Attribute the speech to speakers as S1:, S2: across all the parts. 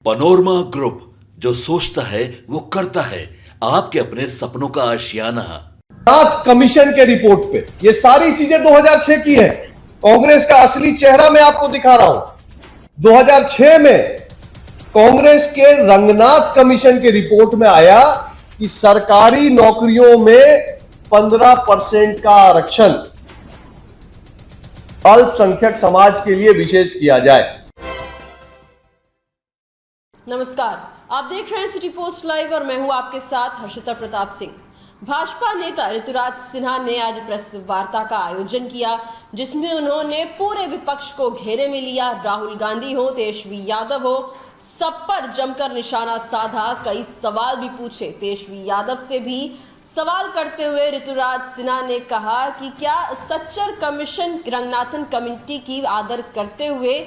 S1: Panorama group, जो सोचता है वो करता है। आपके अपने सपनों का आशियाना।
S2: नाथ कमीशन के रिपोर्ट पे ये सारी चीजें 2006 की है। कांग्रेस का असली चेहरा मैं आपको दिखा रहा हूं। 2006 में कांग्रेस के रंगनाथ कमीशन के रिपोर्ट में आया कि सरकारी नौकरियों में 15% का आरक्षण अल्पसंख्यक समाज के लिए विशेष किया जाए।
S3: नमस्कार, आप देख रहे हैं सिटी पोस्ट लाइव और मैं हूं आपके साथ हर्षिता प्रताप सिंह। भाजपा नेता ऋतुराज सिन्हा ने आज प्रेस वार्ता का आयोजन किया, जिसमें उन्होंने पूरे विपक्ष को घेरे में लिया। राहुल गांधी हो, तेजस्वी यादव हो, सब पर जमकर निशाना साधा। कई सवाल भी पूछे। तेजस्वी यादव से भी सवाल करते हुए ऋतुराज सिन्हा ने कहा कि क्या सच्चर कमीशन रंगनाथन कमेटी की आदर करते हुए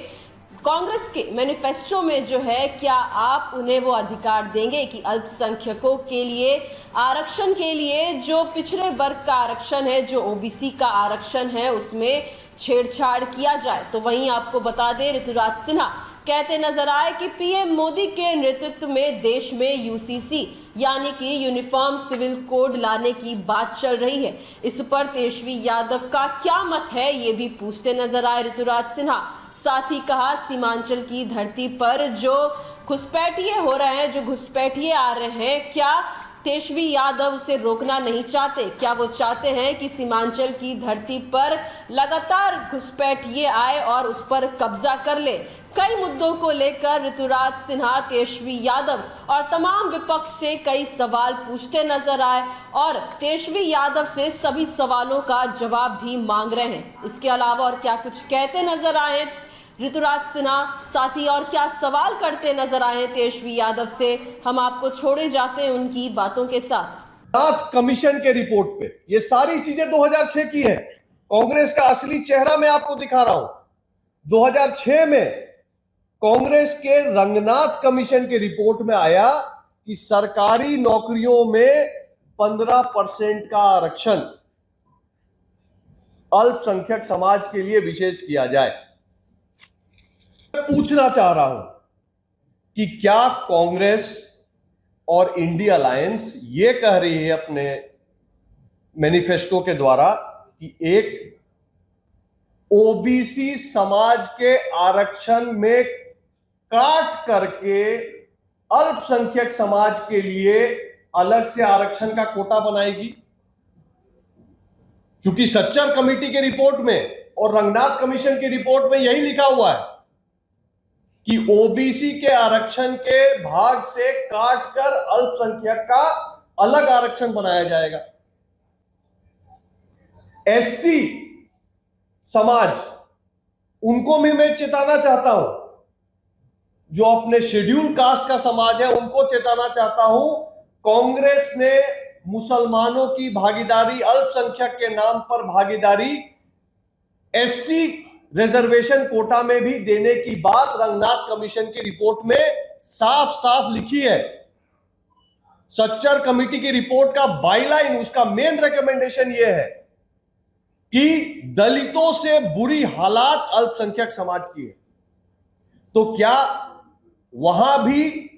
S3: कांग्रेस के मैनिफेस्टो में जो है, क्या आप उन्हें वो अधिकार देंगे कि अल्पसंख्यकों के लिए आरक्षण के लिए जो पिछड़े वर्ग का आरक्षण है, जो ओबीसी का आरक्षण है, उसमें छेड़छाड़ किया जाए। तो वहीं आपको बता दें, ऋतुराज सिन्हा कहते नजर आए कि पीएम मोदी के नेतृत्व में देश में यूसीसी यानी कि यूनिफॉर्म सिविल कोड लाने की बात चल रही है। इस पर तेजस्वी यादव का क्या मत है, ये भी पूछते नजर आए ऋतुराज सिन्हा। साथ ही कहा, सीमांचल की धरती पर जो घुसपैठिए हो रहे हैं, जो घुसपैठिए आ रहे हैं, क्या तेजस्वी यादव उसे रोकना नहीं चाहते? क्या वो चाहते हैं कि सीमांचल की धरती पर लगातार घुसपैठिए आए और उस पर कब्जा कर ले? कई मुद्दों को लेकर ऋतुराज सिन्हा, तेजस्वी यादव और तमाम विपक्ष से कई सवाल पूछते नजर आए और तेजस्वी यादव से सभी सवालों का जवाब भी मांग रहे हैं। इसके अलावा और क्या कुछ कहते नजर आए ऋतुराज सिन्हा, साथ ही और क्या सवाल करते नजर आए तेजस्वी यादव से, हम आपको छोड़े जाते हैं उनकी बातों के साथ।
S2: नाथ कमीशन के रिपोर्ट पे ये सारी चीजें 2006 की है। कांग्रेस का असली चेहरा मैं आपको दिखा रहा हूं। 2006 में कांग्रेस के रंगनाथ कमीशन के रिपोर्ट में आया कि सरकारी नौकरियों में 15% का आरक्षण अल्पसंख्यक समाज के लिए विशेष किया जाए। पूछना चाह रहा हूं कि क्या कांग्रेस और इंडिया अलायंस ये कह रही है अपने मैनिफेस्टो के द्वारा कि एक ओबीसी समाज के आरक्षण में काट करके अल्पसंख्यक समाज के लिए अलग से आरक्षण का कोटा बनाएगी? क्योंकि सच्चर कमेटी के रिपोर्ट में और रंगनाथ कमीशन की रिपोर्ट में यही लिखा हुआ है कि ओबीसी के आरक्षण के भाग से काटकर अल्पसंख्यक का अलग आरक्षण बनाया जाएगा। एससी समाज, उनको भी मैं चेताना चाहता हूं, जो अपने शेड्यूल कास्ट का समाज है, उनको चेताना चाहता हूं। कांग्रेस ने मुसलमानों की भागीदारी, अल्पसंख्यक के नाम पर भागीदारी एससी रिजर्वेशन कोटा में भी देने की बात रंगनाथ कमीशन की रिपोर्ट में साफ साफ लिखी है। सच्चर कमेटी की रिपोर्ट का बाईलाइन, उसका मेन रिकमेंडेशन यह है कि दलितों से बुरी हालात अल्पसंख्यक समाज की है। तो क्या वहां भी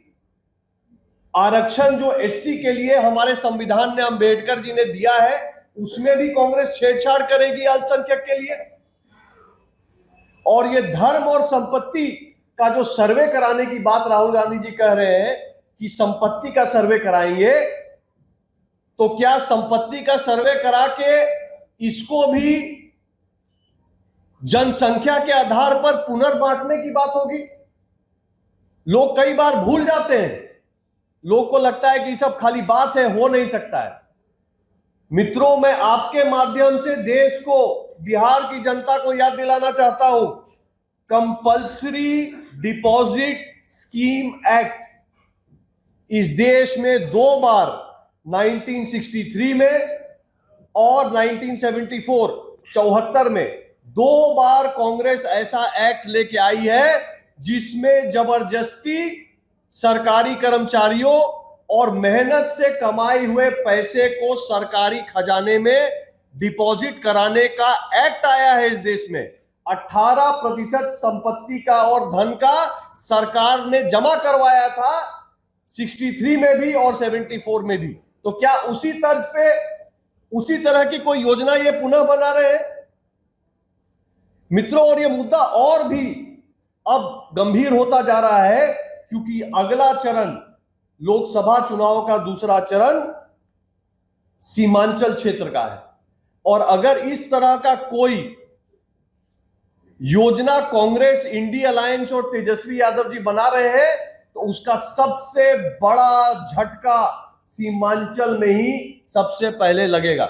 S2: आरक्षण जो एससी के लिए हमारे संविधान ने अंबेडकर जी ने दिया है, उसमें भी कांग्रेस छेड़छाड़ करेगी अल्पसंख्यक के लिए? और ये धर्म और संपत्ति का जो सर्वे कराने की बात राहुल गांधी जी कह रहे हैं कि संपत्ति का सर्वे कराएंगे, तो क्या संपत्ति का सर्वे करा के इसको भी जनसंख्या के आधार पर पुनर्बांटने की बात होगी? लोग कई बार भूल जाते हैं, लोग को लगता है कि सब खाली बात है, हो नहीं सकता है। मित्रों, मैं आपके माध्यम से देश को, बिहार की जनता को याद दिलाना चाहता हूं, कंपल्सरी डिपॉजिट स्कीम एक्ट इस देश में 2 बार 1963 में और 1974 74 में 2 बार कांग्रेस ऐसा एक्ट लेके आई है जिसमें जबरदस्ती सरकारी कर्मचारियों और मेहनत से कमाए हुए पैसे को सरकारी खजाने में डिपॉजिट कराने का एक्ट आया है इस देश में। 18% संपत्ति का और धन का सरकार ने जमा करवाया था 63 में भी और 74 में भी। तो क्या उसी तर्ज पे उसी तरह की कोई योजना ये पुनः बना रहे हैं? मित्रों, और ये मुद्दा और भी अब गंभीर होता जा रहा है, क्योंकि अगला चरण लोकसभा चुनाव का दूसरा चरण सीमांचल क्षेत्र का है। और अगर इस तरह का कोई योजना कांग्रेस, इंडिया अलायंस और तेजस्वी यादव जी बना रहे हैं, तो उसका सबसे बड़ा झटका सीमांचल में ही सबसे पहले लगेगा।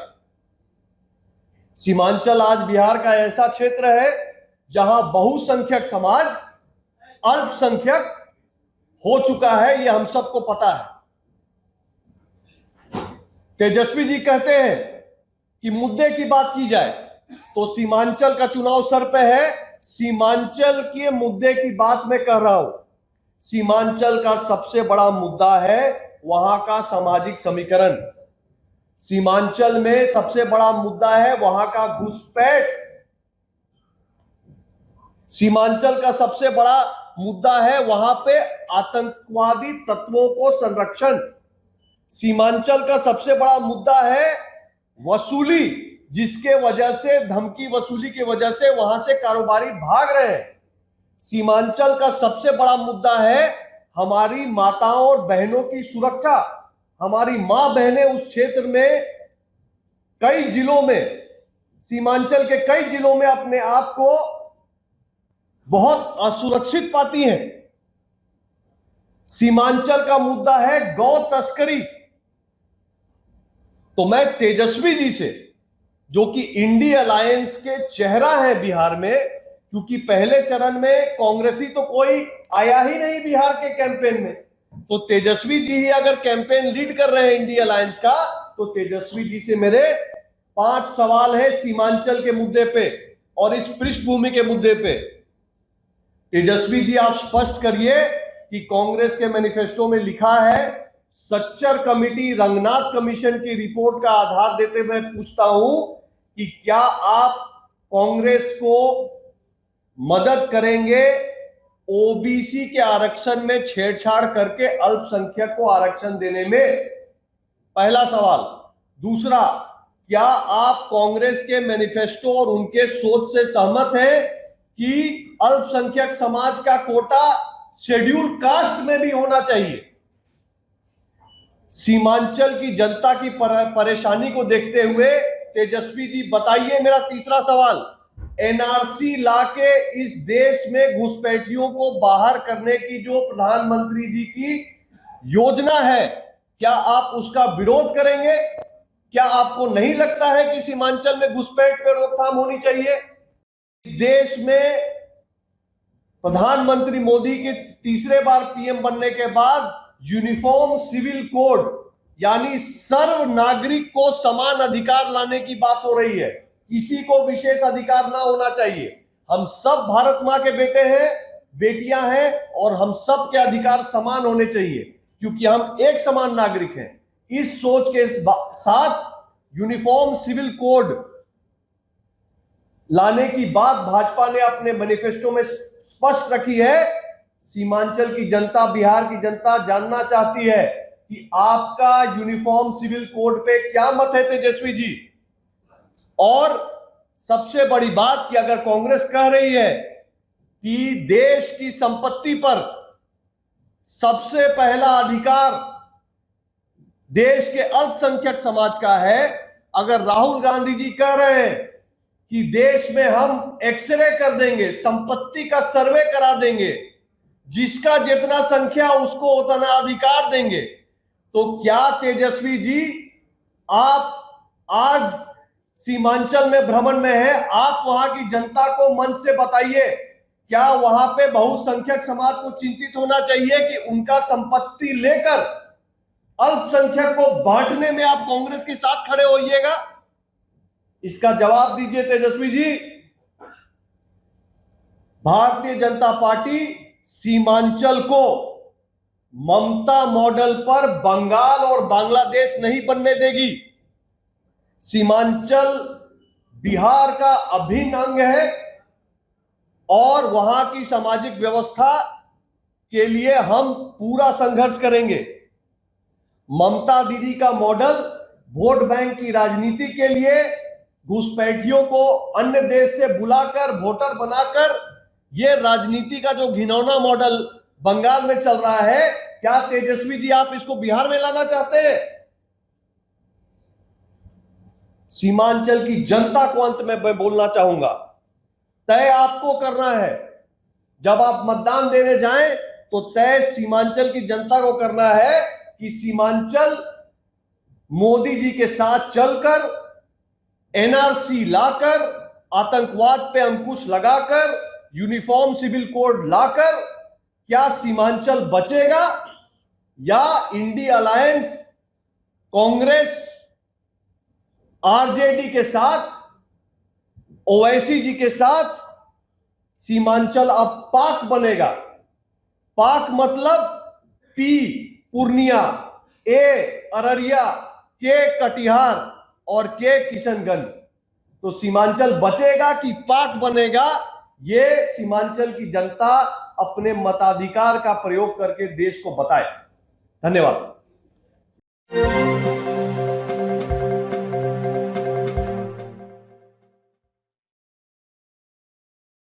S2: सीमांचल आज बिहार का ऐसा क्षेत्र है जहां बहुसंख्यक समाज अल्पसंख्यक हो चुका है, यह हम सबको पता है। तेजस्वी जी कहते हैं कि मुद्दे की बात की जाए तो सीमांचल का चुनाव सर पे है। सीमांचल के मुद्दे की बात मैं कर रहा हूं। सीमांचल का सबसे बड़ा मुद्दा है वहां का सामाजिक समीकरण। सीमांचल में सबसे बड़ा मुद्दा है वहां का घुसपैठ। सीमांचल का सबसे बड़ा मुद्दा है वहां पे आतंकवादी तत्वों को संरक्षण। सीमांचल का सबसे बड़ा मुद्दा है वसूली, जिसके वजह से, धमकी वसूली की वजह से वहां से कारोबारी भाग रहे हैं। सीमांचल का सबसे बड़ा मुद्दा है हमारी माताओं और बहनों की सुरक्षा। हमारी मां बहनें उस क्षेत्र में कई जिलों में, सीमांचल के कई जिलों में अपने आप को बहुत असुरक्षित पाती हैं। सीमांचल का मुद्दा है गौ तस्करी। तो मैं तेजस्वी जी से, जो कि इंडिया अलायंस के चेहरा है बिहार में, क्योंकि पहले चरण में कांग्रेसी तो कोई आया ही नहीं बिहार के कैंपेन में, तो तेजस्वी जी ही अगर कैंपेन लीड कर रहे हैं इंडिया अलायंस का, तो तेजस्वी जी से मेरे 5 सवाल है सीमांचल के मुद्दे पे और इस पृष्ठभूमि के मुद्दे पे। तेजस्वी जी, आप स्पष्ट करिए कि कांग्रेस के मैनिफेस्टो में लिखा है, सच्चर कमेटी रंगनाथ कमीशन की रिपोर्ट का आधार देते हुए पूछता हूं कि क्या आप कांग्रेस को मदद करेंगे ओबीसी के आरक्षण में छेड़छाड़ करके अल्पसंख्यक को आरक्षण देने में? पहला सवाल। दूसरा, क्या आप कांग्रेस के मैनिफेस्टो और उनके सोच से सहमत हैं कि अल्पसंख्यक समाज का कोटा शेड्यूल कास्ट में भी होना चाहिए? सीमांचल की जनता की परेशानी को देखते हुए तेजस्वी जी बताइए, मेरा तीसरा सवाल, एनआरसी ला के इस देश में घुसपैठियों को बाहर करने की जो प्रधानमंत्री जी की योजना है, क्या आप उसका विरोध करेंगे? क्या आपको नहीं लगता है कि सीमांचल में घुसपैठ पर रोकथाम होनी चाहिए? इस देश में प्रधानमंत्री मोदी के तीसरे बार पीएम बनने के बाद यूनिफॉर्म सिविल कोड, यानी सर्व नागरिक को समान अधिकार लाने की बात हो रही है। किसी को विशेष अधिकार ना होना चाहिए। हम सब भारत मां के बेटे हैं, बेटियां हैं, और हम सब के अधिकार समान होने चाहिए, क्योंकि हम एक समान नागरिक हैं। इस सोच के साथ यूनिफॉर्म सिविल कोड लाने की बात भाजपा ने अपने मैनिफेस्टो में स्पष्ट रखी है। सीमांचल की जनता, बिहार की जनता जानना चाहती है कि आपका यूनिफॉर्म सिविल कोड पे क्या मत है तेजस्वी जी। और सबसे बड़ी बात कि अगर कांग्रेस कह रही है कि देश की संपत्ति पर सबसे पहला अधिकार देश के अल्पसंख्यक समाज का है, अगर राहुल गांधी जी कह रहे हैं कि देश में हम एक्सरे कर देंगे, संपत्ति का सर्वे करा देंगे, जिसका जितना संख्या उसको उतना अधिकार देंगे, तो क्या तेजस्वी जी आप आज सीमांचल में भ्रमण में है, आप वहां की जनता को मन से बताइए, क्या वहां पे बहुसंख्यक समाज को चिंतित होना चाहिए कि उनका संपत्ति लेकर अल्पसंख्यक को बांटने में आप कांग्रेस के साथ खड़े होइएगा? इसका जवाब दीजिए तेजस्वी जी। भारतीय जनता पार्टी सीमांचल को ममता मॉडल पर बंगाल और बांग्लादेश नहीं बनने देगी। सीमांचल बिहार का अभिन्न अंग है। और वहां की सामाजिक व्यवस्था के लिए हम पूरा संघर्ष करेंगे। ममता दीदी का मॉडल वोट बैंक की राजनीति के लिए घुसपैठियों को अन्य देश से बुलाकर वोटर बनाकर यह राजनीति का जो घिनौना मॉडल बंगाल में चल रहा है, क्या तेजस्वी जी आप इसको बिहार में लाना चाहते हैं? सीमांचल की जनता को अंत में मैं बोलना चाहूंगा, तय आपको करना है। जब आप मतदान देने जाएं तो तय सीमांचल की जनता को करना है कि सीमांचल मोदी जी के साथ चलकर, एनआरसी लाकर, आतंकवाद पे अंकुश लगाकर, यूनिफॉर्म सिविल कोड लाकर क्या सीमांचल बचेगा या इंडिया अलायंस कांग्रेस आरजेडी के साथ, ओवैसी जी के साथ सीमांचल अब पाक बनेगा। पाक मतलब पी पूर्णिया, ए अररिया, के कटिहार और के किशनगंज। तो सीमांचल बचेगा कि पाक बनेगा, ये सीमांचल की जनता अपने मताधिकार का प्रयोग करके देश को बताए। धन्यवाद।